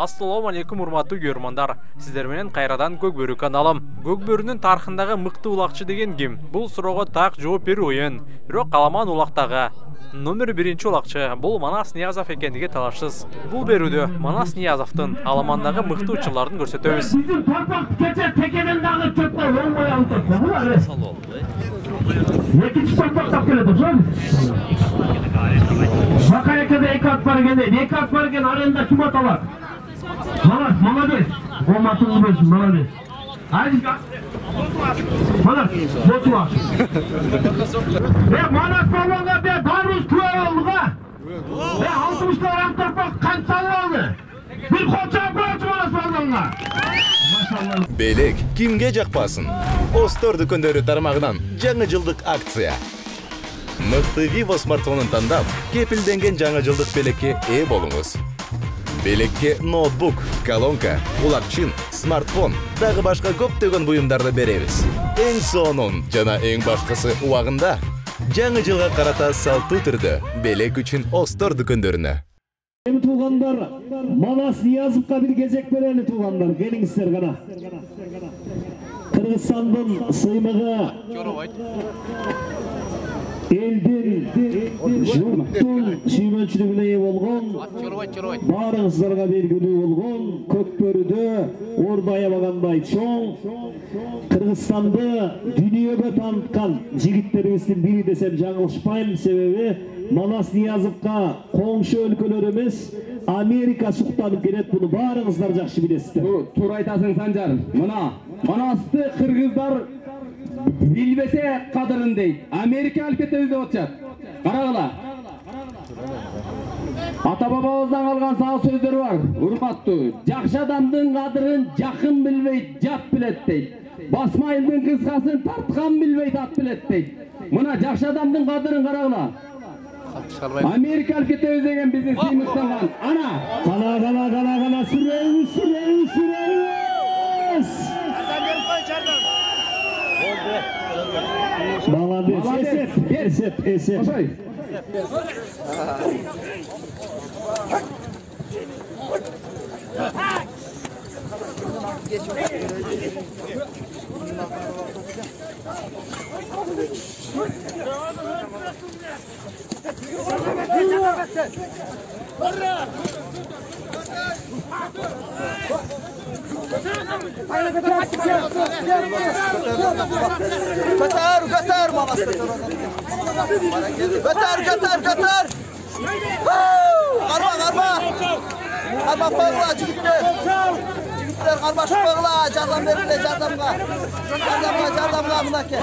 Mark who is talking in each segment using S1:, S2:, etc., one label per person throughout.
S1: Assalamu алейкум урматтуу көрөрмандар. Сиздер менен кайрадан Көкбөрү каналым. Көкбөрүнүн тарыхындагы мыкты улакчы деген ким? Бул суроого так жооп берүү оюн. Бирок каламан улактагы номер 1 улакчы бул Манас Ниязов экендиги талашсыз. Бул берүүдө Манас Ниязовдун аламандагы мыкты учурларын көрсөтөбүз.
S2: Биздин торпак кече текенен дагы чөпкө оңой алып экинчи торпак тап келет ошо. Бакаекеде эки ат бар экен, эки ат бар экен, аренда ким аталат? Манас, молодец. Оматыңыз болсун, молодец. Манас, босула. Манас балонга бе дарыз күрө алга. 60 грамм торпак канча алды? Bir koça bırakçı Manас balonga.
S3: Белек кимге жакпасын? Остор дүкөндөрү тармагынан жаңы жылдык акция. Мыкты Vivo смартфонун тандап, кепилденген жаңы жылдык белекке ээ болуңуз. Белекке ноутбук, колонка, кулакчын, смартфон, дагы башка көптөгөн буюмдарды беребиз. Эң сонун жана эң башкысы убагында жаңы жылга карата салттуу түрдө белек үчүн Остор дүкөндөрүнө.
S2: Тугандар, Манас Ниязовка бир кезек берели тугандар, келиңиздер гана. Кыргызстандын сыймыгы элдин журттун сүймөнчүлүгүнө ээ болгон, баарыңыздарга белгилүү болгон Көкбөрүдө орду аябагандай чоң Кыргызстанды дүйнөгө таныткан жигиттерибиздин бири десем жаңылышпайм, себеби Манас Ниязовка коңшу өлкөлөрүбүз Америка суктанып келет, буну баарыңыздар жакшы билесиздер.
S4: Туура айтасың Санжар. Мына Манасты кыргыздар билбесе кадырын дейт. Америка алып кетебиз деп атышат. Карагыла. Ата бабабыздан калган сага сөздөр бар. Урматтуу, жакшы адамдын кадырын жакын билбейт, жат билет дейт. Басма элдин кыскасын тарткан билбейт, ат билет дейт. Мына жакшы адамдын кадырын карагыла. Amerika alып кетебиз деген биздин сыймыктанган. Ана,
S2: Гана сүрөбүз. Молодец, эсеп.
S4: ошой.
S5: Götür Manas'ı. Götür. Karma. Karma koyla çocuklar. Çocuklar karmaşık koyla. Yardım verirler yardımga. Yardımga bunaki.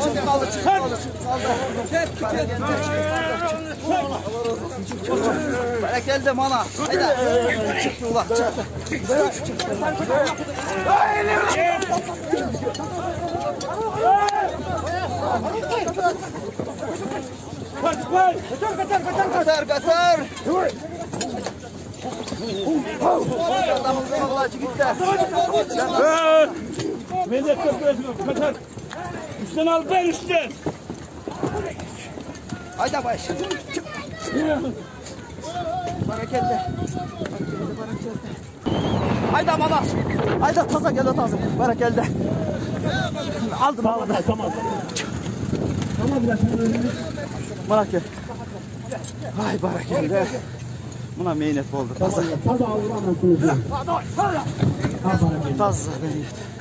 S5: Çık kaldı. Bana geldi mana. Hayda. Çıktı ulan çıktı. Götür.
S2: Medet götür. Üstten al ben üstten.
S5: Hayda baş. Bana geldi. Hayda Manас. Hayda taza geldi. Bana geldi. Aldım.
S2: Tamam biraz.
S5: Bana gel. Ay bana geldi. Buna meynet oldu. Taza.
S2: Taza alıramazsınız.
S5: Taza meynet.